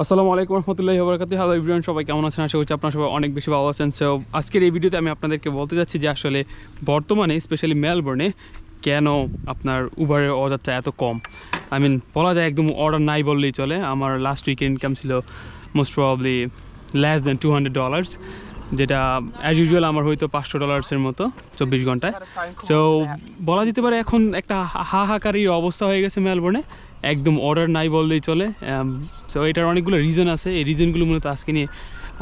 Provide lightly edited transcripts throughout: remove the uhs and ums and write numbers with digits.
আসসালামু আলাইকুম রহমতুল্লাহি ওয়া বারাকাতুহু। হ্যালো এভরিওয়ান, সবাই কেমন আছেন? আশা করছি আপনারা সবাই অনেক বেশি ভালো আছেন। সো আজকের এই ভিডিওতে আমি আপনাদেরকে বলতে যাচ্ছি যে আসলে বর্তমানে স্পেশালি মেলবোর্নে কেন আপনার উবারের অর্ডারটা এত কম। আই মিন বলা যায় একদম অর্ডার নাই বললেই চলে। আমার লাস্ট উইকের ইনকাম ছিল মোস্ট প্রবাবলি লেস দেন $200, যেটা অ্যাজ ইউজুয়াল আমার হয়তো $500 মতো 24 ঘন্টায়। সো বলা যেতে পারে এখন একটা হাহাকারী অবস্থা হয়ে গেছে মেলবোর্নে, একদম অর্ডার নাই বললেই চলে। সো এটার অনেকগুলো রিজন আছে, এই রিজনগুলো মূলত আজকে নিয়ে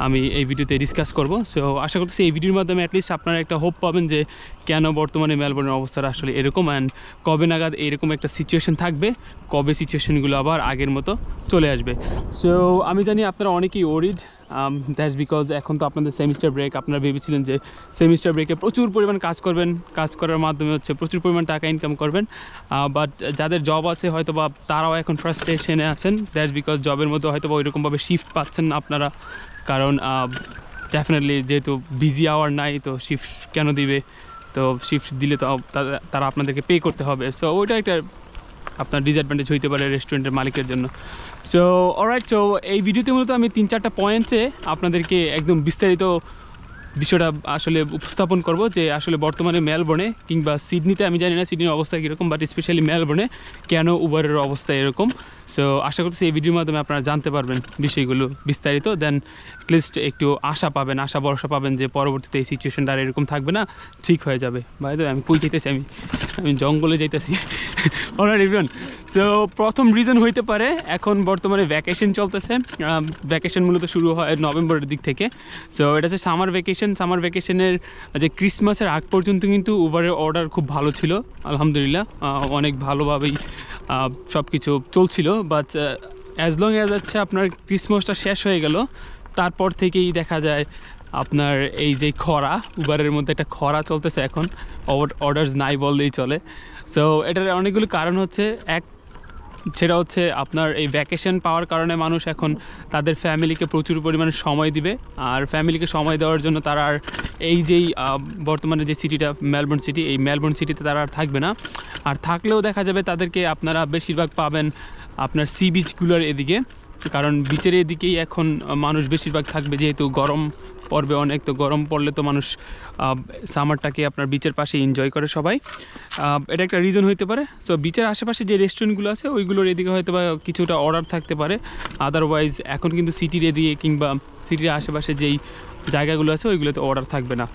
আমি এই ভিডিওতে ডিসকাস করব। সো আশা করতেছি এই ভিডিওর মাধ্যমে অ্যাটলিস্ট আপনারা একটা হোপ পাবেন যে কেন বর্তমানে মেলবোর্নের অবস্থাটা আসলে এরকম, অ্যান্ড কবে নাগাদ এরকম একটা সিচুয়েশন থাকবে, কবে সিচুয়েশনগুলো আবার আগের মতো চলে আসবে। সো আমি জানি আপনারা অনেকেই ওরিড, দ্যাটস বিকজ এখন তো আপনাদের সেমিস্টার ব্রেক। আপনারা ভেবেছিলেন যে সেমিস্টার ব্রেকে প্রচুর পরিমাণ কাজ করবেন, কাজ করার মাধ্যমে হচ্ছে প্রচুর পরিমাণ টাকা ইনকাম করবেন। বাট যাদের জব আছে হয়তো বা তারাও এখন ফ্রাস্ট্রেশনে আছেন, দ্যাটস বিকজ জবের মধ্যে হয়তো বা ওইরকমভাবে শিফট পাচ্ছেন না আপনারা। কারণ ডেফিনেটলি যেহেতু বিজি আওয়ার নাই, তো শিফট কেন দিবে? তো শিফট দিলে তো তারা আপনাদেরকে পে করতে হবে। সো ওইটা একটা আপনার ডিসঅ্যাডভান্টেজ হইতে পারে রেস্টুরেন্টের মালিকের জন্য। সো অলরাইট, সো এই ভিডিওতে মূলত আমি 3-4টা পয়েন্টে আপনাদেরকে একদম বিস্তারিত বিষয়টা আসলে উপস্থাপন করব যে আসলে বর্তমানে মেলবোর্নে কিংবা সিডনিতে, আমি জানি না সিডনির অবস্থা কীরকম, বাট স্পেশালি মেলবোর্নে কেন উবারের অবস্থা এরকম। সো আশা করছি এই ভিডিওর মাধ্যমে আপনারা জানতে পারবেন বিষয়গুলো বিস্তারিত, দেন অ্যাটলিস্ট একটু আশা পাবেন, আশা ভরসা পাবেন যে পরবর্তীতে এই সিচুয়েশনটা আর এরকম থাকবে না, ঠিক হয়ে যাবে। ভাই তো আমি কই যেতেছি, আমি জঙ্গলে যাইতেছি। অলরাইট এভরিওয়ান, সো প্রথম রিজন হইতে পারে এখন বর্তমানে ভ্যাকেশন চলতেছে। ভ্যাকেশন মূলত শুরু হয় নভেম্বরের দিক থেকে। সো এটা হচ্ছে সামার ভ্যাকেশন। সামার ভ্যাকেশনের যে ক্রিসমাসের আগ পর্যন্ত কিন্তু উবারের অর্ডার খুব ভালো ছিল, আলহামদুলিল্লাহ। অনেক ভালোভাবেই সব কিছু চলছিল। বাট অ্যাজ লং অ্যাজ হচ্ছে আপনার ক্রিসমাসটা শেষ হয়ে গেল, তারপর থেকেই দেখা যায় আপনার এই যে খরা, উবারের মধ্যে একটা খরা চলতেছে এখন, অর্ডারস নাই বললেই চলে। সো এটার অনেকগুলো কারণ হচ্ছে, সেটা হচ্ছে আপনার এই ভ্যাকেশন পাওয়ার কারণে মানুষ এখন তাদের ফ্যামিলিকে প্রচুর পরিমাণে সময় দিবে। আর ফ্যামিলিকে সময় দেওয়ার জন্য তারা আর এই যেই বর্তমানে যে সিটিটা মেলবোর্ন সিটি, এই মেলবোর্ন সিটিতে তারা আর থাকবে না। আর থাকলেও দেখা যাবে তাদেরকে আপনারা বেশিরভাগ পাবেন আপনার সি বিচগুলোর এদিকে, কারণ বিচের এদিকেই এখন মানুষ বেশিরভাগ থাকবে, যেহেতু গরম পড়বে অনেক। তো গরম পড়লে তো মানুষ সামারটাকে আপনার বিচের পাশে এনজয় করে সবাই। এটা একটা রিজন হইতে পারে। সো বিচের আশেপাশে যে রেস্টুরেন্টগুলো আছে ওইগুলোর এদিকে হয়তো বা কিছুটা অর্ডার থাকতে পারে। আদারওয়াইজ এখন কিন্তু সিটির এদিকে কিংবা সিটির আশেপাশে যেই জায়গাগুলো আছে ওইগুলোতে অর্ডার থাকবে না,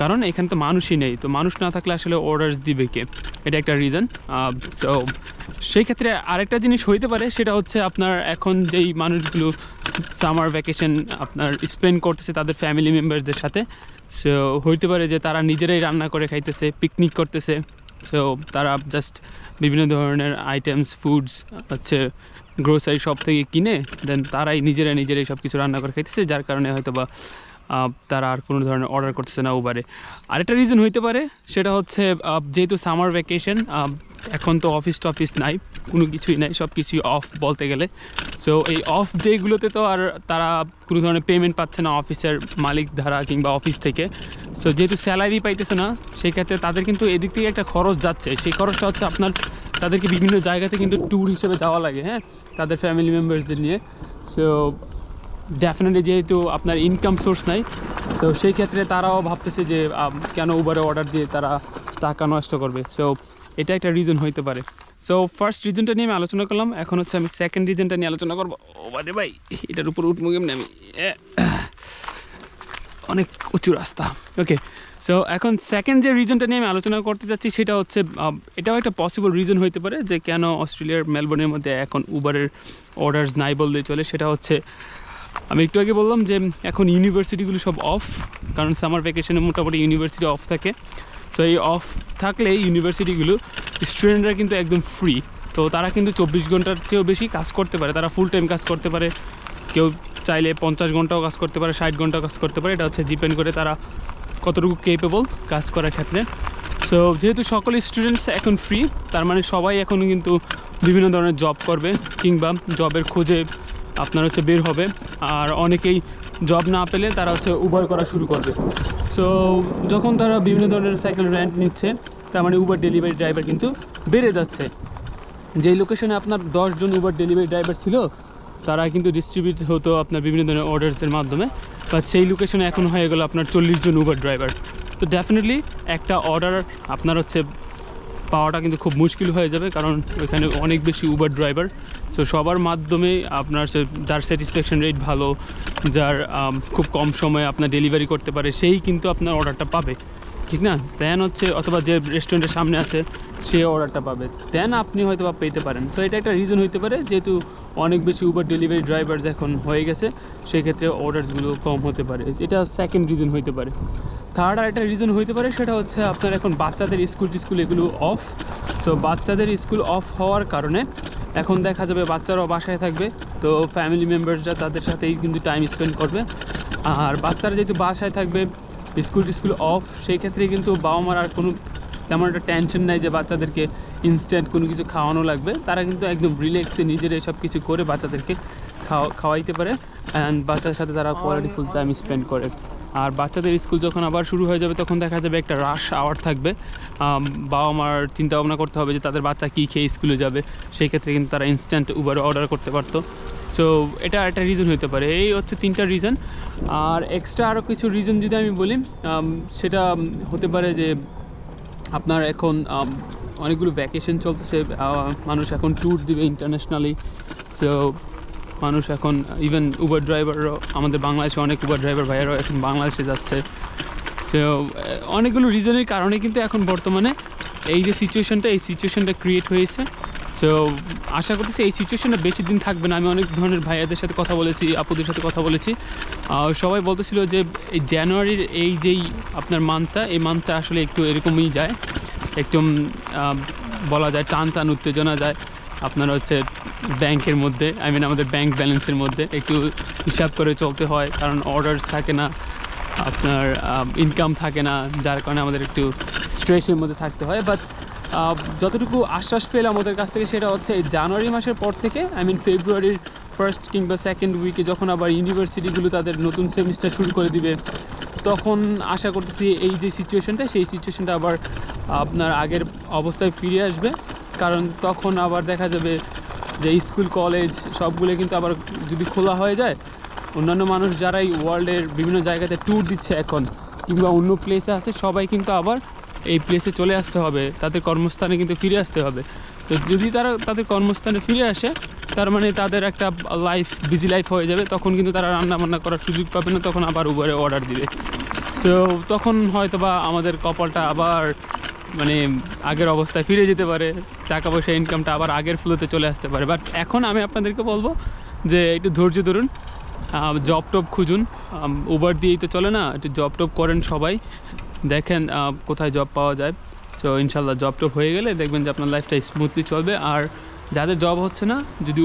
কারণ এখানে তো মানুষই নেই। তো মানুষ না থাকলে আসলে অর্ডার দিবে কে? এটা একটা রিজন। সো সেই ক্ষেত্রে আরেকটা জিনিস হইতে পারে, সেটা হচ্ছে আপনার এখন যেই মানুষগুলো সামার ভ্যাকেশন আপনার স্পেন্ড করতেছে তাদের ফ্যামিলি মেম্বারসদের সাথে, সো হইতে পারে যে তারা নিজেরাই রান্না করে খাইতেছে, পিকনিক করতেছে। সো তারা জাস্ট বিভিন্ন ধরনের আইটেমস, ফুডস হচ্ছে গ্রোসারি শপ থেকে কিনে দেন তারাই নিজেরাই সব কিছু রান্না করে খাইতেছে, যার কারণে হয়তো বা তারা আর কোনো ধরনের অর্ডার করতেছে না উবারে। আরেকটা রিজন হইতে পারে, সেটা হচ্ছে যেহেতু সামার ভ্যাকেশন, এখন তো অফিস নাই, কোনো কিছুই নাই, সব কিছুই অফ বলতে গেলে। সো এই অফ ডেগুলোতে তো আর তারা কোনো ধরনের পেমেন্ট পাচ্ছে না অফিসের মালিক ধারা কিংবা অফিস থেকে। সো যেহেতু স্যালারি পাইতেছে না, সেক্ষেত্রে তাদের কিন্তু এদিক থেকে একটা খরচ যাচ্ছে। সেই খরচটা হচ্ছে আপনার তাদেরকে বিভিন্ন জায়গাতে কিন্তু ট্যুর হিসেবে যাওয়া লাগে, হ্যাঁ, তাদের ফ্যামিলি মেম্বারসদের নিয়ে। সো ডেফিনেটলি যেহেতু আপনার ইনকাম সোর্স নাই, সো সেই ক্ষেত্রে তারাও ভাবতেছে যে কেন উবারে অর্ডার দিয়ে তারা টাকা নষ্ট করবে। সো এটা একটা রিজন হইতে পারে। সো ফার্স্ট রিজনটা নিয়ে আমি আলোচনা করলাম, এখন হচ্ছে আমি সেকেন্ড রিজনটা নিয়ে আলোচনা করবো। ওবারে ভাই, এটার উপর উঠবো কেমনি আমি, অনেক উঁচু রাস্তা। ওকে, সো এখন সেকেন্ড যে রিজনটা নিয়ে আমি আলোচনা করতে চাচ্ছি, সেটা হচ্ছে এটাও একটা পসিবল রিজন হইতে পারে যে কেন অস্ট্রেলিয়ার মেলবোর্নের মধ্যে এখন উবারের অর্ডারস নাই বললেই চলে। সেটা হচ্ছে, আমি একটু আগে বললাম যে এখন ইউনিভার্সিটিগুলো সব অফ, কারণ সামার ভ্যাকেশনে মোটামুটি ইউনিভার্সিটি অফ থাকে। সো এই অফ থাকলে ইউনিভার্সিটিগুলো স্টুডেন্টরা কিন্তু একদম ফ্রি। তো তারা কিন্তু 24 ঘন্টার চেয়েও বেশি কাজ করতে পারে, তারা ফুল টাইম কাজ করতে পারে। কেউ চাইলে 50 ঘন্টাও কাজ করতে পারে, 60 ঘন্টাও কাজ করতে পারে। এটা হচ্ছে ডিপেন্ড করে তারা কতটুকু কেপেবল কাজ করার ক্ষেত্রে। সো যেহেতু সকল স্টুডেন্টস এখন ফ্রি, তার মানে সবাই এখন কিন্তু বিভিন্ন ধরনের জব করবে কিংবা জবের খোঁজে আপনার হচ্ছে বের হবে। আর অনেকেই জব না পেলে তারা হচ্ছে উবার করা শুরু করবে। সো যখন তারা বিভিন্ন ধরনের সাইকেল রেন্ট নিচ্ছে, তার মানে উবার ডেলিভারি ড্রাইভার কিন্তু বেড়ে যাচ্ছে। যেই লোকেশনে আপনার 10 জন উবার ডেলিভারি ড্রাইভার ছিল, তারা কিন্তু ডিস্ট্রিবিউট হতো আপনার বিভিন্ন ধরনের অর্ডার্সের মাধ্যমে, বাট সেই লোকেশনে এখন হয়ে গেলো আপনার 40 জন উবার ড্রাইভার। তো ডেফিনেটলি একটা অর্ডার আপনার হচ্ছে পাওয়াটা কিন্তু খুব মুশকিল হয়ে যাবে, কারণ ওইখানে অনেক বেশি উবার ড্রাইভার। সো সবার মাধ্যমে আপনার যার স্যাটিসফ্যাকশন রেট ভালো, যার খুব কম সময়ে আপনার ডেলিভারি করতে পারে, সেই কিন্তু আপনার অর্ডারটা পাবে, ঠিক না? দেন হচ্ছে অথবা যে রেস্টুরেন্টের সামনে আছে সে অর্ডারটা পাবে, দেন আপনি হয়তো বা পেতে পারেন। তো এটা একটা রিজন হতে পারে, যেহেতু অনেক বেশি উবার ডেলিভারি ড্রাইভার্স এখন হয়ে গেছে, সেক্ষেত্রে অর্ডারসগুলো কম হতে পারে। এটা সেকেন্ড রিজন হতে পারে। থার্ড আর একটা রিজন হতে পারে, সেটা হচ্ছে আপনার এখন বাচ্চাদের স্কুল এগুলো অফ। সো বাচ্চাদের স্কুল অফ হওয়ার কারণে এখন দেখা যাবে বাচ্চারাও বাসায় থাকবে, তো ফ্যামিলি মেম্বার্সরা তাদের সাথেই কিন্তু টাইম স্পেন্ড করবে। আর বাচ্চারা যেহেতু বাসায় থাকবে, স্কুল অফ, সেই ক্ষেত্রে কিন্তু বাবা মার আর কোনো তেমন একটা টেনশন নাই যে বাচ্চাদেরকে ইনস্ট্যান্ট কোনো কিছু খাওয়ানো লাগবে। তারা কিন্তু একদম রিল্যাক্সে নিজেরা সব কিছু করে বাচ্চাদেরকে খাওয়াইতে পারে, অ্যান্ড বাচ্চাদের সাথে তারা কোয়ালিটিফুল টাইম স্পেন্ড করে। আর বাচ্চাদের স্কুল যখন আবার শুরু হয়ে যাবে, তখন দেখা যাবে একটা রাশ আওয়ার থাকবে। বাবা মার চিন্তা ভাবনা করতে হবে যে তাদের বাচ্চা কী খেয়ে স্কুলে যাবে, সেই ক্ষেত্রে কিন্তু তারা ইনস্ট্যান্ট উবারে অর্ডার করতে পারতো। সো এটা একটা রিজন হতে পারে। এই হচ্ছে 3টা রিজন। আর এক্সট্রা আরও কিছু রিজন যদি আমি বলি, সেটা হতে পারে যে আপনার এখন অনেকগুলো ভ্যাকেশন চলতেছে, মানুষ এখন ট্যুর দিবে ইন্টারন্যাশনালি। সো মানুষ এখন ইভেন উবার ড্রাইভাররাও, আমাদের বাংলাদেশে অনেক উবার ড্রাইভার ভাইয়ারাও এখন বাংলাদেশে যাচ্ছে। সো অনেকগুলো রিজনের কারণে কিন্তু এখন বর্তমানে এই যে সিচুয়েশনটা ক্রিয়েট হয়েছে। সো আশা করতেছি এই সিচুয়েশনটা বেশি দিন থাকবে না। আমি অনেক ধরনের ভাইয়াদের সাথে কথা বলেছি, আপুদের সাথে কথা বলেছি, সবাই বলতেছিল যে এই জানুয়ারির এই যেই আপনার মান্থটা, এই মান্থটা আসলে একটু এরকমই যায়, একটু বলা যায় টান উত্তেজনা যায় আপনার হচ্ছে ব্যাংকের মধ্যে, আমাদের ব্যাংক ব্যালেন্সের মধ্যে একটু হিসাব করে চলতে হয়, কারণ অর্ডারস থাকে না, আপনার ইনকাম থাকে না, যার কারণে আমাদের একটু স্ট্রেসের মধ্যে থাকতে হয়। বাট যতটুকু আশ্বাস পেলাম ওদের কাছ থেকে, সেটা হচ্ছে এই জানুয়ারি মাসের পর থেকে, ফেব্রুয়ারির ফার্স্ট কিংবা সেকেন্ড উইকে যখন আবার ইউনিভার্সিটিগুলো তাদের নতুন সেমিস্টার শুরু করে দিবে, তখন আশা করতেছি এই যে সেই সিচুয়েশনটা আবার আপনার আগের অবস্থায় ফিরে আসবে। কারণ তখন আবার দেখা যাবে যে স্কুল কলেজ সবগুলো কিন্তু আবার যদি খোলা হয়ে যায়, অন্যান্য মানুষ যারা এই ওয়ার্ল্ডের বিভিন্ন জায়গাতে ট্যুর দিচ্ছে এখন কিংবা অন্য প্লেসে আছে, সবাই কিন্তু আবার এই প্লেসে চলে আসতে হবে, তাদের কর্মস্থানে কিন্তু ফিরে আসতে হবে। তো যদি তারা তাদের কর্মস্থানে ফিরে আসে, তার মানে তাদের একটা বিজি লাইফ হয়ে যাবে, তখন কিন্তু তারা রান্নাবান্না করার সুযোগ পাবে না, তখন আবার উবারে অর্ডার দিবে। সো তখন হয়তো বা আমাদের কপালটা আবার আগের অবস্থায় ফিরে যেতে পারে, টাকা পয়সা ইনকামটা আবার আগের ফ্লোতে চলে আসতে পারে। বাট এখন আমি আপনাদেরকে বলবো যে একটু ধৈর্য ধরুন, জব টব খুঁজুন, উবার দিয়েই তো চলে না, একটু জব টব করেন সবাই, দেখেন কোথায় জব পাওয়া যায়। সো ইনশাল্লাহ জব টব হয়ে গেলে দেখবেন যে আপনার লাইফটা স্মুথলি চলবে। আর যাদের জব হচ্ছে না, যদি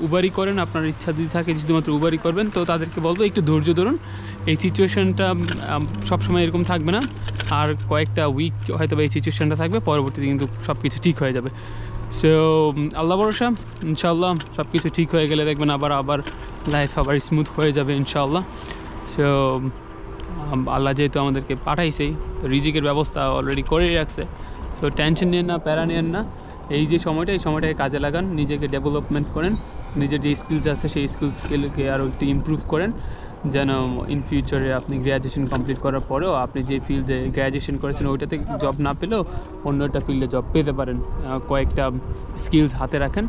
উবারই করেন, আপনার ইচ্ছা যদি থাকে শুধুমাত্র উবারই করবেন, তো তাদেরকে বলবো একটু ধৈর্য ধরুন। এই সিচুয়েশানটা সবসময় এরকম থাকবে না, আর কয়েকটা উইক হয়তো এই সিচুয়েশানটা থাকবে, পরবর্তীতে কিন্তু সব কিছু ঠিক হয়ে যাবে। সো আল্লাহ ভরসা, ইনশাল্লাহ সব কিছু ঠিক হয়ে গেলে দেখবেন আবার লাইফ আবার স্মুথ হয়ে যাবে ইনশাল্লাহ। সো আল্লাহ যেহেতু আমাদেরকে পাঠাইছেই, তো রিজিকের ব্যবস্থা অলরেডি করেই রাখছে। সো টেনশন নিয়েন না, প্যারা নিয়েন না, এই সময়টাকে কাজে লাগান, নিজেকে ডেভেলপমেন্ট করেন, নিজের যে স্কিলস আছে সেই স্কিলকে আরও একটু ইমপ্রুভ করেন, যেন ইন ফিউচারে আপনি গ্র্যাজুয়েশন কমপ্লিট করার পরেও আপনি যে ফিল্ডে গ্র্যাজুয়েশন করেছেন ওইটাতে জব না পেলেও অন্য একটা ফিল্ডে জব পেতে পারেন। কয়েকটা স্কিলস হাতে রাখেন,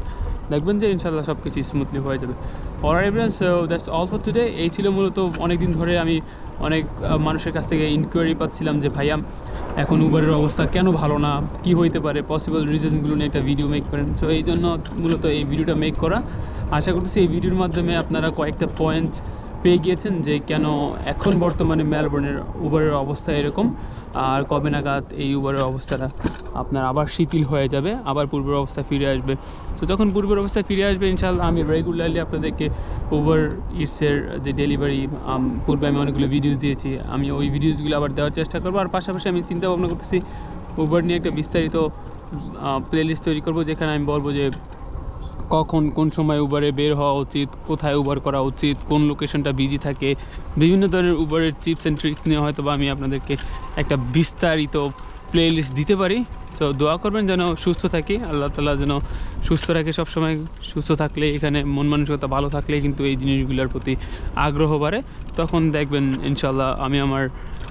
দেখবেন যে ইনশাল্লাহ সব কিছু স্মুথলি হয়ে যাবে। Alright everyone, so that's all for today. এই ছিল মূলত অনেক দিন ধরে আমি অনেক মানুষের কাছ থেকে ইনকোয়ারি পাচ্ছিলাম যে ভাইয়া এখন উবারের অবস্থা কেন ভালো না, কি হইতে পারে, পসিবল রিজনসগুলো নিয়ে একটা ভিডিও মেক করেন। সো এই জন্য মূলত এই ভিডিওটা মেক করা। আশা করতেছি এই ভিডিওর মাধ্যমে আপনারা কয়েকটা পয়েন্ট পেয়ে গিয়েছেন যে কেন এখন বর্তমানে মেলবোর্নের উবারের অবস্থা এরকম, আর কবে নাগাদ এই উবারের অবস্থাটা আপনার আবার শিথিল হয়ে যাবে, আবার পূর্বের অবস্থায় ফিরে আসবে। সো যখন পূর্বের অবস্থায় ফিরে আসবে ইনশাআল্লাহ আমি রেগুলারলি আপনাদেরকে উবার ইটসের যে ডেলিভারি, পূর্বে আমি অনেকগুলো ভিডিওস দিয়েছি, আমি ওই ভিডিওসগুলো আবার দেওয়ার চেষ্টা করবো। আর পাশাপাশি আমি চিন্তা ভাবনা করতেছি উবার নিয়ে একটা বিস্তারিত প্লেলিস্ট তৈরি করবো, যেখানে আমি বলবো যে কখন কোন সময় উবারে বের হওয়া উচিত, কোথায় উবার করা উচিত, কোন লোকেশনটা বিজি থাকে, বিভিন্ন ধরনের উবারের টিপস অ্যান্ড ট্রিক্স নিয়ে হয়তো বা আমি আপনাদেরকে একটা বিস্তারিত প্লেলিস্ট দিতে পারি। সো সো দোয়া করবেন যেন সুস্থ থাকি, আল্লাহ তাআলা যেন সুস্থ রাখে সবসময়। সুস্থ থাকলে, এখানে মন মানসিকতা ভালো থাকলে কিন্তু এই জিনিসগুলোর প্রতি আগ্রহ বাড়ে। তখন দেখবেন ইনশাল্লাহ আমি আমার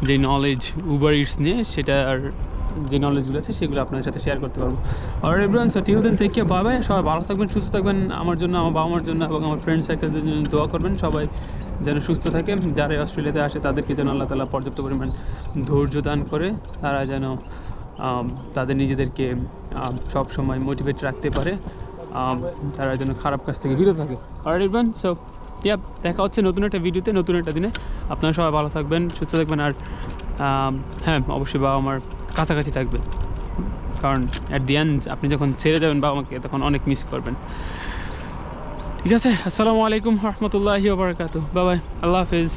যে নলেজ উবার ইটস নিয়ে, সেটা আর যে নলেজগুলো আছে সেগুলো আপনাদের সাথে শেয়ার করতে পারবো। আর everyone, so till then take care, bye bye. সবাই ভালো থাকবেন, সুস্থ থাকবেন। আমার জন্য, আমার বাবা মার জন্য এবং আমার ফ্রেন্ড সার্কেলদের জন্য দোয়া করবেন। সবাই যেন সুস্থ থাকে। যারা অস্ট্রেলিয়াতে আসে তাদেরকে যেন আল্লাহ তাআলা পর্যাপ্ত পরিমাণ ধৈর্য দান করে, তারা যেন তাদের নিজেদেরকে সব সময় মোটিভেট রাখতে পারে, তারা যেন খারাপ কাজ থেকে বিরত থাকে। আর এভরিওয়ান, সো দেখা হচ্ছে নতুন একটা ভিডিওতে, নতুন একটা দিনে। আপনারা সবাই ভালো থাকবেন, সুস্থ থাকবেন। আর হ্যাঁ, অবশ্যই বাবা আমার কাছাকাছি থাকবেন, কারণ অ্যাট দি এন্ড আপনি যখন ছেড়ে যাবেন বাবা মাকে, তখন অনেক মিস করবেন। ঠিক আছে, আসসালামু আলাইকুম রহমতুল্লাহি ওয়া বারাকাতুহু। বাই বাই, আল্লাহ হাফেজ।